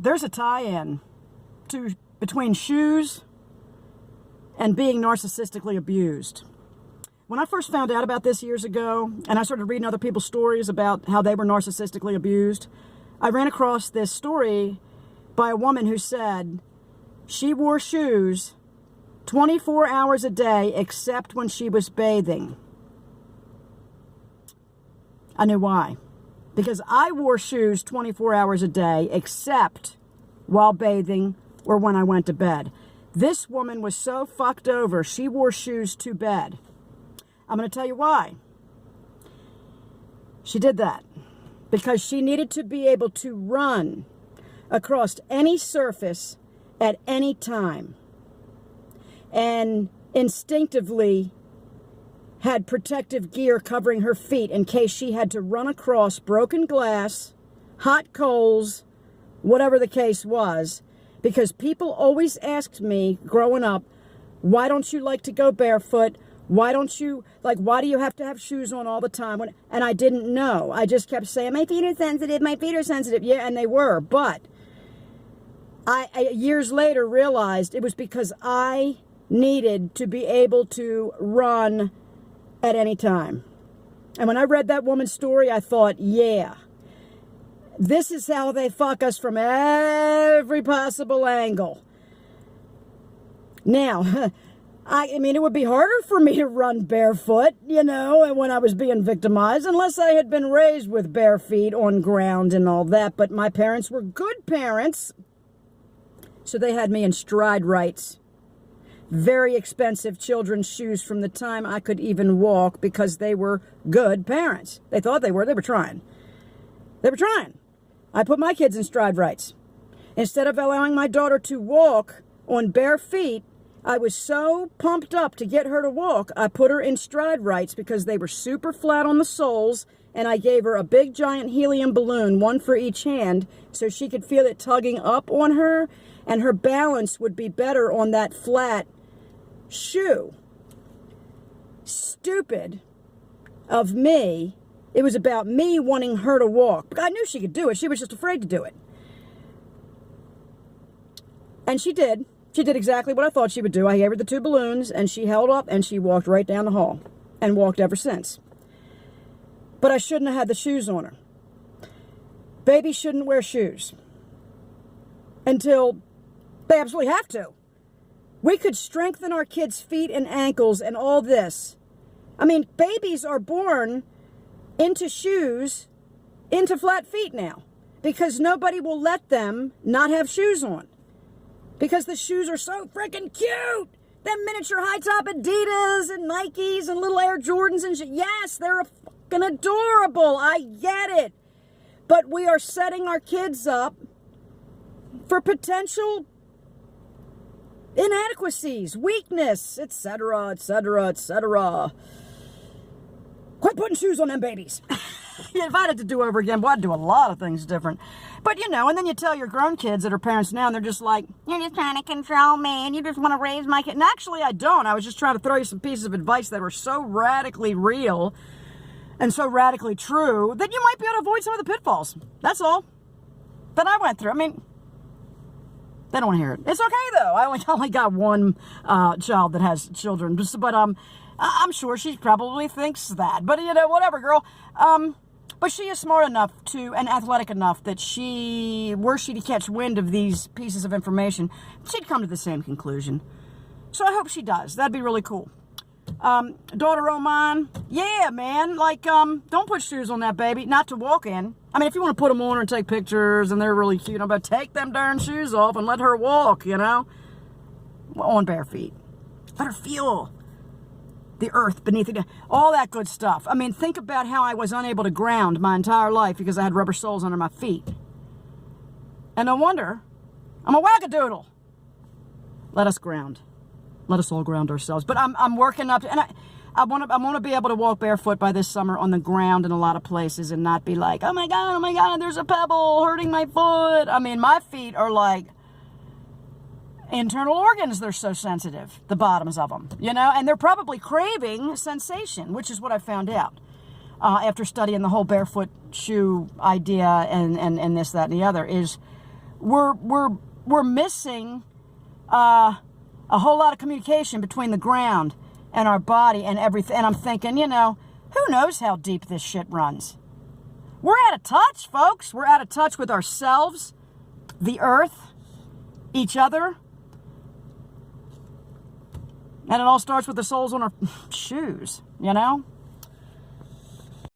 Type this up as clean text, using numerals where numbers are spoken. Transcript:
there's a tie-in between shoes and being narcissistically abused. When I first found out about this years ago, and I started reading other people's stories about how they were narcissistically abused, I ran across this story by a woman who said she wore shoes 24 hours a day except when she was bathing. I knew why. Because I wore shoes 24 hours a day except while bathing or when I went to bed. This woman was so fucked over, she wore shoes to bed. I'm going to tell you why. She did that because she needed to be able to run across any surface at any time, and instinctively had protective gear covering her feet in case she had to run across broken glass, hot coals, whatever the case was. Because people always asked me growing up, why don't you like to go barefoot? Why don't you, why do you have to have shoes on all the time? And I didn't know. I just kept saying, my feet are sensitive, my feet are sensitive. Yeah, and they were. But I years later realized it was because I needed to be able to run at any time. And when I read that woman's story, I thought, yeah, this is how they fuck us from every possible angle. Now, I mean, it would be harder for me to run barefoot, and when I was being victimized, unless I had been raised with bare feet on ground and all that. But my parents were good parents, so they had me in stride rights. Very expensive children's shoes from the time I could even walk because they were good parents. They thought they were trying. They were trying. I put my kids in stride rights. Instead of allowing my daughter to walk on bare feet, I was so pumped up to get her to walk, I put her in stride rights because they were super flat on the soles, and I gave her a big giant helium balloon, one for each hand, so she could feel it tugging up on her, and her balance would be better on that flat shoe. Stupid of me. It was about me wanting her to walk. I knew she could do it. She was just afraid to do it. And she did. She did exactly what I thought she would do. I gave her the 2 balloons, and she held up, and she walked right down the hall, and walked ever since. But I shouldn't have had the shoes on her. Babies shouldn't wear shoes until they absolutely have to. We could strengthen our kids' feet and ankles and all this. I mean, babies are born into shoes, into flat feet now, because nobody will let them not have shoes on. Because the shoes are so freaking cute. Them miniature high-top Adidas and Nikes and little Air Jordans and shit. Yes, they're fucking adorable. I get it. But we are setting our kids up for potential inadequacies, weakness, etc., etc., etc. Quit putting shoes on them babies. If I had to do over again, well, I'd do a lot of things different. But, and then you tell your grown kids that are parents now, and they're just like, you're just trying to control me, and you just want to raise my kid. And actually, I don't. I was just trying to throw you some pieces of advice that were so radically real and so radically true that you might be able to avoid some of the pitfalls. That's all that I went through. I mean, they don't want to hear it. It's okay, though. I only got one child that has children. But I'm sure she probably thinks that. But, whatever, girl. But she is smart enough and athletic enough that were she to catch wind of these pieces of information, she'd come to the same conclusion. So I hope she does. That'd be really cool. Daughter o' mine, yeah, man, don't put shoes on that baby, not to walk in. I mean, if you want to put them on and take pictures and they're really cute, but take them darn shoes off and let her walk, on bare feet. Let her feel the earth beneath it, all that good stuff. I mean, think about how I was unable to ground my entire life because I had rubber soles under my feet. And no wonder, I'm a wackadoodle. Let us ground. Let us all ground ourselves. But I'm working up to, and I want to be able to walk barefoot by this summer on the ground in a lot of places and not be like, oh my God, there's a pebble hurting my foot. I mean, my feet are like internal organs. They're so sensitive, the bottoms of them, and they're probably craving sensation, which is what I found out after studying the whole barefoot shoe idea and this, that, and the other, is we're missing a whole lot of communication between the ground and our body and everything. And I'm thinking, you know, who knows how deep this shit runs? We're out of touch, folks. We're out of touch with ourselves, the earth, each other. And it all starts with the soles on our shoes, you know?